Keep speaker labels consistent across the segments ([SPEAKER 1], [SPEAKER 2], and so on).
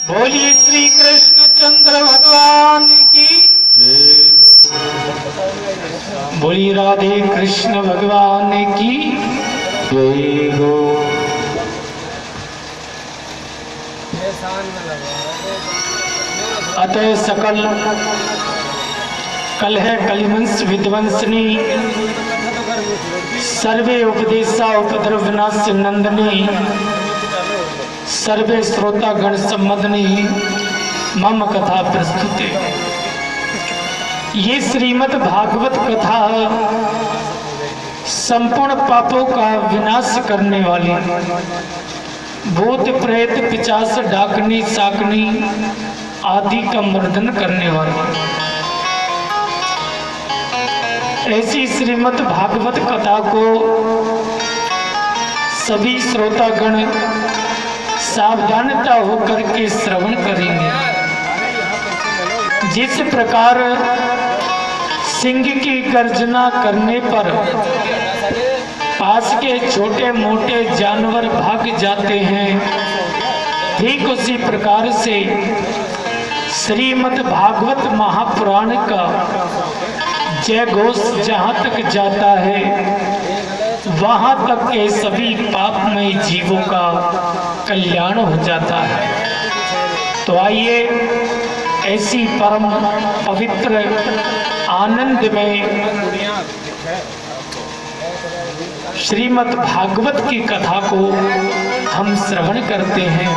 [SPEAKER 1] बोलिए श्री कृष्ण चंद्र भगवान की जय। बोलिए राधे कृष्ण भगवान की जय हो। अतः सकल कलह कलिवंश विध्वंसनी सर्वे उपदेशा उपद्रव विनाश नंदनी सर्वे श्रोता गण सम्मदनी मम कथा प्रस्तुते। ये श्रीमद् भागवत कथा संपूर्ण पापों का विनाश करने वाली, भूत प्रेत पिशाच डाकनी साकनी आदि का मर्दन करने वाली ऐसी श्रीमद् भागवत कथा को सभी श्रोतागण सावधानता होकर के श्रवण करेंगे। जिस प्रकार सिंह की गर्जना करने पर पास के छोटे मोटे जानवर भाग जाते हैं, ठीक उसी प्रकार से श्रीमद् भागवत महापुराण का जय घोष जहाँ तक जाता है वहां तक के सभी पापमय जीवों का कल्याण हो जाता है। तो आइए ऐसी परम पवित्र आनंदमय श्रीमद् भागवत की कथा को हम श्रवण करते हैं।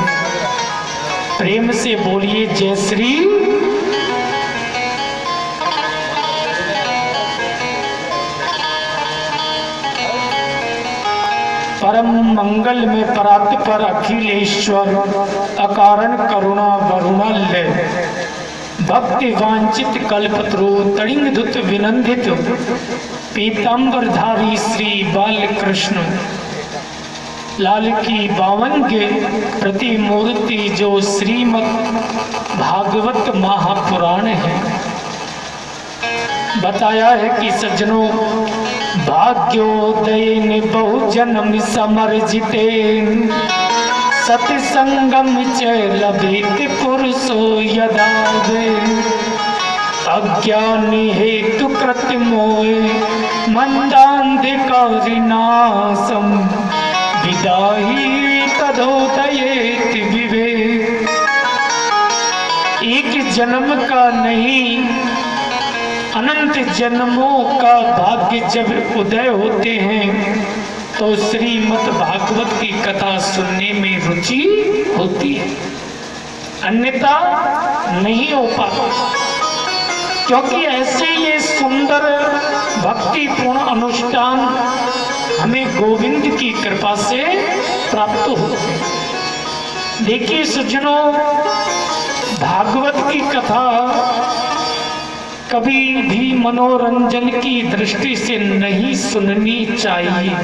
[SPEAKER 1] प्रेम से बोलिए जय श्री। परम मंगल में परात्पर अखिलेश्वर अकारण करुणा वरुणालय भक्ति वांछित कल्पत्रु तड़िंगधुत विनंदित पीतांबरधारी श्री बाल कृष्ण लाल की बावन के प्रतिमूर्ति जो श्रीमद् भागवत महापुराण है। बताया है कि सज्जनों, भाग्योदय ने बहुजन्म समर्जिते सत्संगम च लभेत पुरुषो यदा वे अज्ञानी हेतु कृतमोय मंदान्धिकारिनाशम विदाहि तदोदयेत विवेक। एक जन्म का नहीं अनंत जन्मों का भाग्य जब उदय होते हैं तो श्रीमद् भागवत की कथा सुनने में रुचि होती है, अन्यथा नहीं हो पाता। क्योंकि ऐसे ये सुंदर भक्तिपूर्ण अनुष्ठान हमें गोविंद की कृपा से प्राप्त होते हैं। देखिए सज्जनों, भागवत की कथा कभी भी मनोरंजन की दृष्टि से नहीं सुननी चाहिए।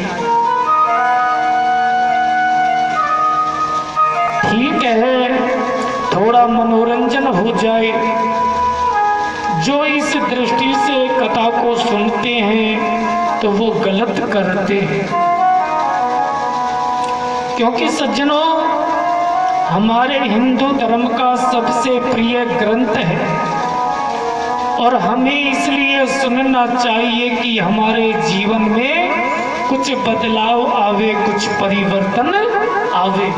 [SPEAKER 1] ठीक है, थोड़ा मनोरंजन हो जाए। जो इस दृष्टि से कथा को सुनते हैं तो वो गलत करते हैं। क्योंकि सज्जनों, हमारे हिंदू धर्म का सबसे प्रिय ग्रंथ है और हमें इसलिए सुनना चाहिए कि हमारे जीवन में कुछ बदलाव आवे, कुछ परिवर्तन आवे।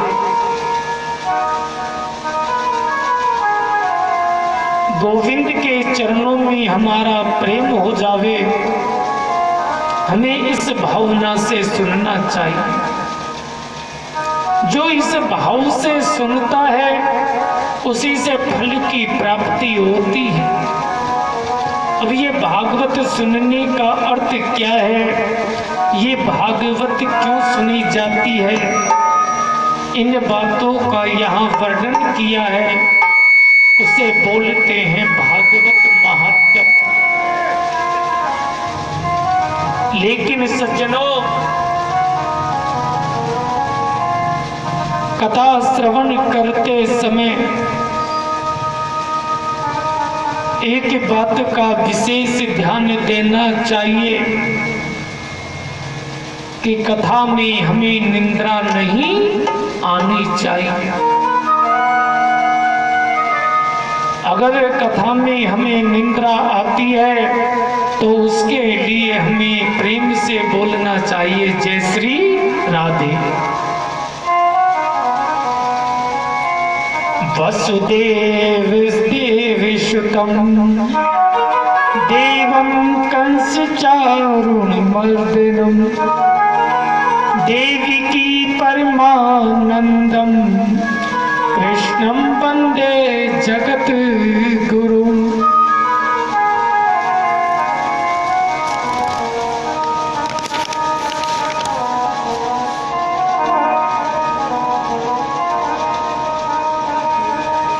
[SPEAKER 1] गोविंद के चरणों में हमारा प्रेम हो जावे, हमें इस भावना से सुनना चाहिए। जो इस भाव से सुनता है उसी से फल की प्राप्ति होती है। अब ये भागवत सुनने का अर्थ क्या है, ये भागवत क्यों सुनी जाती है, इन बातों का यहाँ वर्णन किया है। उसे बोलते हैं भागवत महात्म्य। लेकिन सज्जनों, कथा श्रवण करते समय एक बात का विशेष ध्यान देना चाहिए कि कथा में हमें निंदा नहीं आनी चाहिए। अगर कथा में हमें निंद्रा आती है तो उसके लिए हमें प्रेम से बोलना चाहिए जय श्री राधे। वसुदेव देवसुतं देवं कंस चारुणमर्दनं देवकी परमानंदं कृष्णं वंदे जगत गुरु।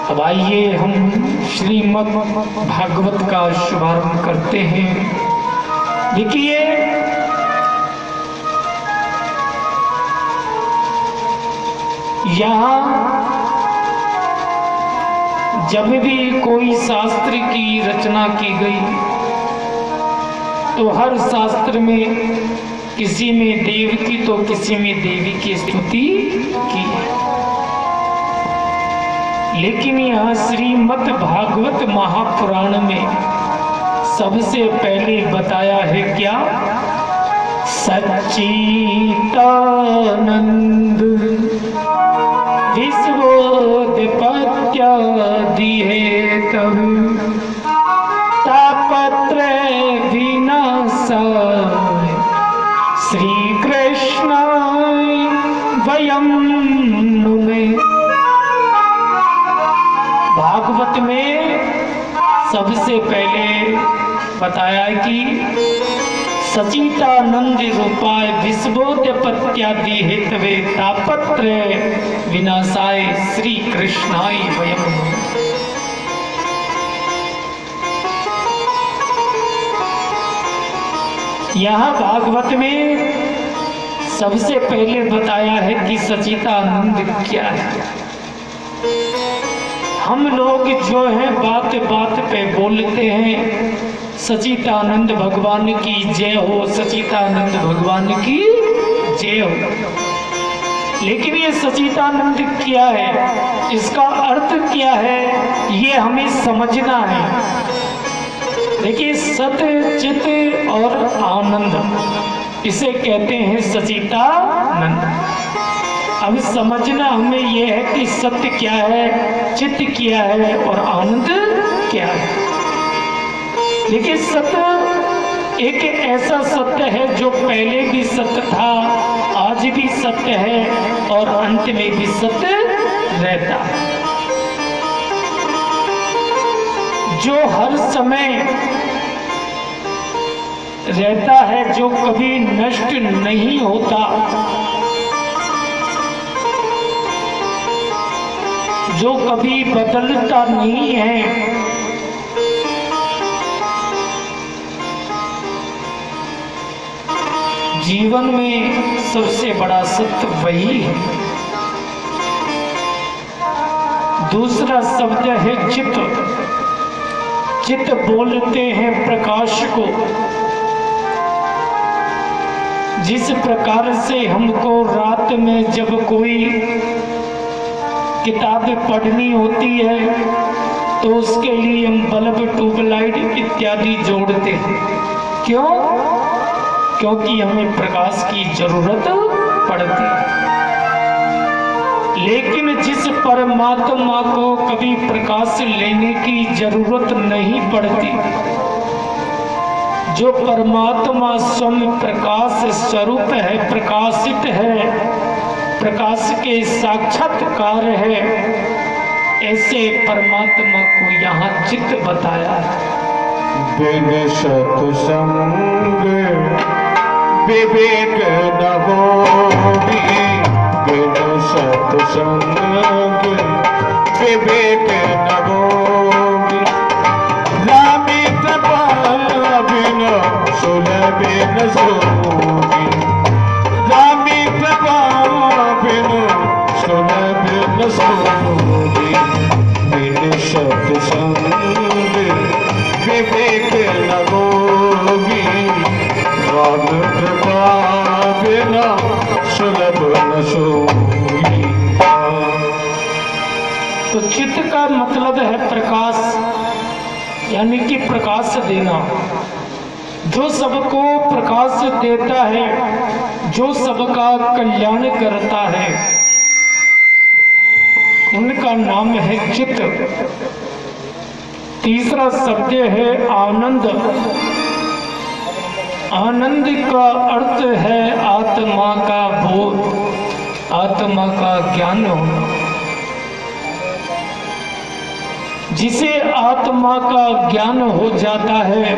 [SPEAKER 1] अब आइए हम श्रीमद् भागवत का शुभारंभ करते हैं। देखिए, यहाँ जब भी कोई शास्त्र की रचना की गई तो हर शास्त्र में किसी में देव की तो किसी में देवी की स्तुति की है। लेकिन यहाँ श्रीमद् भागवत महापुराण में सबसे पहले बताया है क्या? सच्चिदानंद विश्वोत्पत्त्यादि हेतु तापत्रय विनाशाय श्री कृष्णाय वयं नुमे। भागवत में सबसे पहले बताया कि सचिदानंद रूपाय विश्वोत्पत्त्यादि हेतवे तापत्रय विनाशाय श्री कृष्णाय वयं नुमे। यहाँ भागवत में सबसे पहले बताया है कि सचिदानंद क्या है। हम लोग जो है बात बात पे बोलते हैं सचिदानंद भगवान की जय हो, सचिदानंद भगवान की जय हो। लेकिन ये सचिदानंद क्या है, इसका अर्थ क्या है, ये हमें समझना है। देखिए, सत्य चित और आनंद इसे कहते हैं सचिदानंद। अब समझना हमें यह है कि सत्य क्या है, चित्त क्या है और आनंद क्या है। देखिए, सत्य एक ऐसा सत्य है जो पहले भी सत्य था, आज भी सत्य है और अंत में भी सत्य रहता है, जो हर समय रहता है, जो कभी नष्ट नहीं होता, जो कभी बदलता नहीं है। जीवन में सबसे बड़ा सत्य वही है। दूसरा शब्द है चित्त। चित्त बोलते हैं प्रकाश को। जिस प्रकार से हमको रात में जब कोई किताबें पढ़नी होती है तो उसके लिए हम बल्ब, ट्यूबलाइट इत्यादि जोड़ते हैं। क्यों? क्योंकि हमें प्रकाश की जरूरत पड़ती है। लेकिन जिस परमात्मा को कभी प्रकाश लेने की जरूरत नहीं पड़ती, जो परमात्मा स्वयं प्रकाश स्वरूप है, प्रकाशित है, प्रकाश के साक्षात्कार है, ऐसे परमात्मा को यहाँ चित्त बताया है।
[SPEAKER 2] बिन सत्संग विवेक न होगी, बिन सत्संग विवेक न होगी। रामी कृपा बिन सुलभ न सोगी, रामी कृपा बिन सुलभ न सोगी। बिन सत्संग विवेक न होगी, राम कृपा बिना सुलभ न सोगी।
[SPEAKER 1] तो चित्त का मतलब है प्रकाश, यानी कि प्रकाश देना। जो सबको प्रकाश देता है, जो सबका कल्याण करता है, उनका नाम है चित्त। तीसरा शब्द है आनंद। आनंद का अर्थ है आत्मा का बोध, आत्मा का ज्ञान होना। जिसे आत्मा का ज्ञान हो जाता है,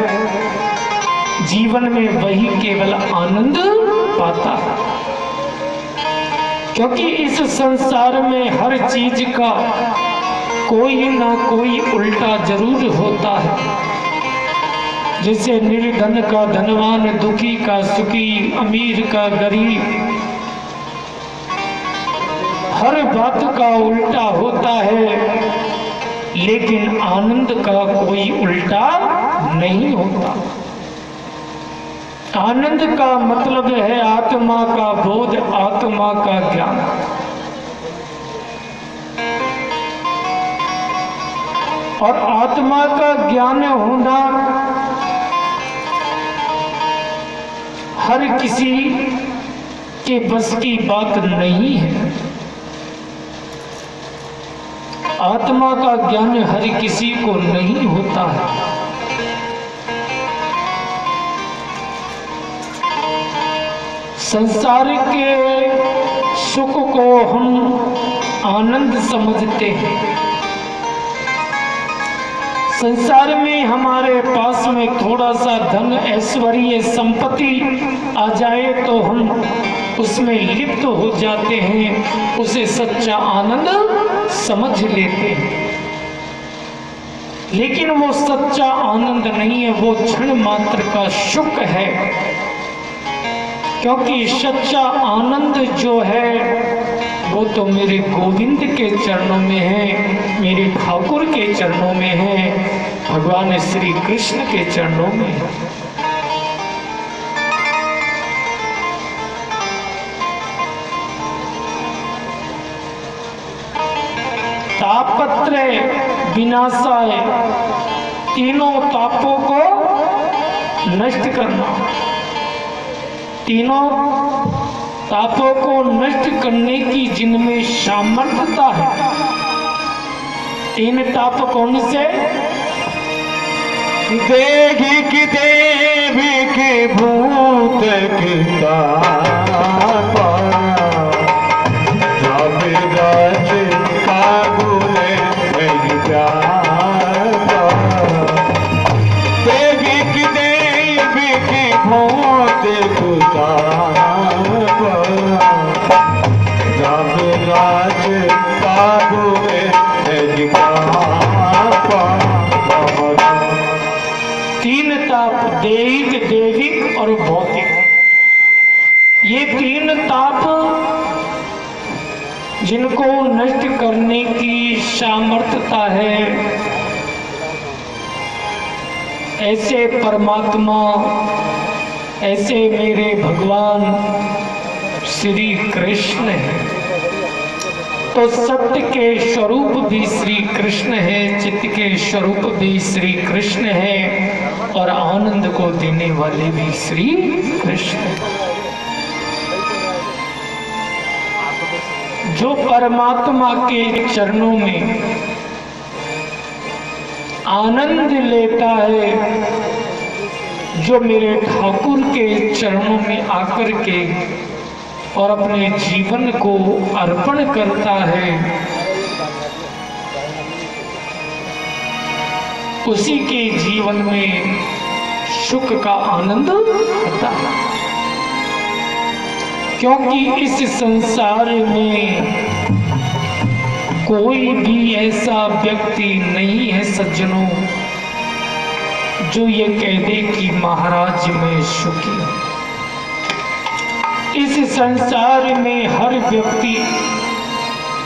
[SPEAKER 1] जीवन में वही केवल आनंद पाता है। क्योंकि इस संसार में हर चीज का कोई ना कोई उल्टा जरूर होता है। जैसे निर्धन का धनवान, दुखी का सुखी, अमीर का गरीब, हर बात का उल्टा होता है। लेकिन आनंद का कोई उल्टा नहीं होता। आनंद का मतलब है आत्मा का बोध, आत्मा का ज्ञान। और आत्मा का ज्ञान होना हर किसी के बस की बात नहीं है। आत्मा का ज्ञान हर किसी को नहीं होता है। संसार के सुख को हम आनंद समझते हैं। संसार में हमारे पास में थोड़ा सा धन, ऐश्वर्य, संपत्ति आ जाए तो हम उसमें लिप्त हो जाते हैं, उसे सच्चा आनंद समझ लेते हैं। लेकिन वो सच्चा आनंद नहीं है, वो क्षण मात्र का सुख है। क्योंकि सच्चा आनंद जो है वो तो मेरे गोविंद के चरणों में है, मेरे ठाकुर के चरणों में है, भगवान श्री कृष्ण के चरणों में है। तापत्रय विनाशाय, तीनों तापों को नष्ट करना। तीनों तापों को नष्ट करने की जिनमें सामर्थ्यता है। तीन ताप कौन से?
[SPEAKER 2] देगी की देवी की भूत की ताप, राज का गुले देवी की देवी की भूत की ताप, राज का गुले
[SPEAKER 1] तीन ताप, दैहिक, देविक और भौतिक। ये तीन ताप जिनको नष्ट करने की सामर्थ्यता है, ऐसे परमात्मा, ऐसे मेरे भगवान श्री कृष्ण है। तो सत्य के स्वरूप भी श्री कृष्ण है, चित्त के स्वरूप भी श्री कृष्ण है, और आनंद को देने वाले भी श्री कृष्ण है। जो परमात्मा के चरणों में आनंद लेता है, जो मेरे ठाकुर के चरणों में आकर के और अपने जीवन को अर्पण करता है, उसी के जीवन में सुख का आनंद आता है। क्योंकि इस संसार में कोई भी ऐसा व्यक्ति नहीं है सज्जनों, जो ये कह दे कि महाराज मैं सुखी हूं। इस संसार में हर व्यक्ति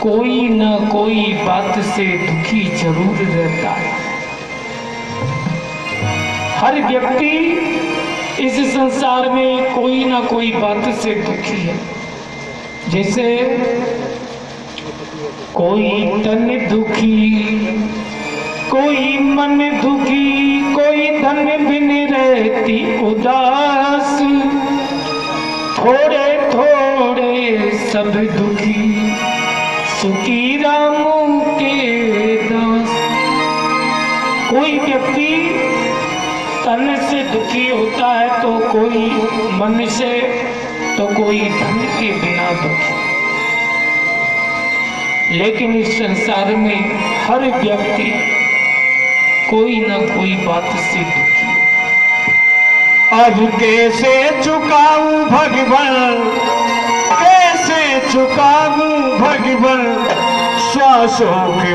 [SPEAKER 1] कोई ना कोई बात से दुखी जरूर रहता है। हर व्यक्ति इस संसार में कोई ना कोई बात से दुखी है। जैसे कोई तन दुखी, कोई मन दुखी, कोई धन बिन रहती उदास, थोड़े थोड़े सब दुखी, सुखी राम के दास। कोई व्यक्ति तन से दुखी होता है तो कोई मन से, तो कोई धन के बिना दुखी। लेकिन इस संसार में हर व्यक्ति कोई ना कोई बात से दुखी।
[SPEAKER 2] अब कैसे चुकाऊं भगवान, कैसे चुकाऊं भगवान, श्वासों के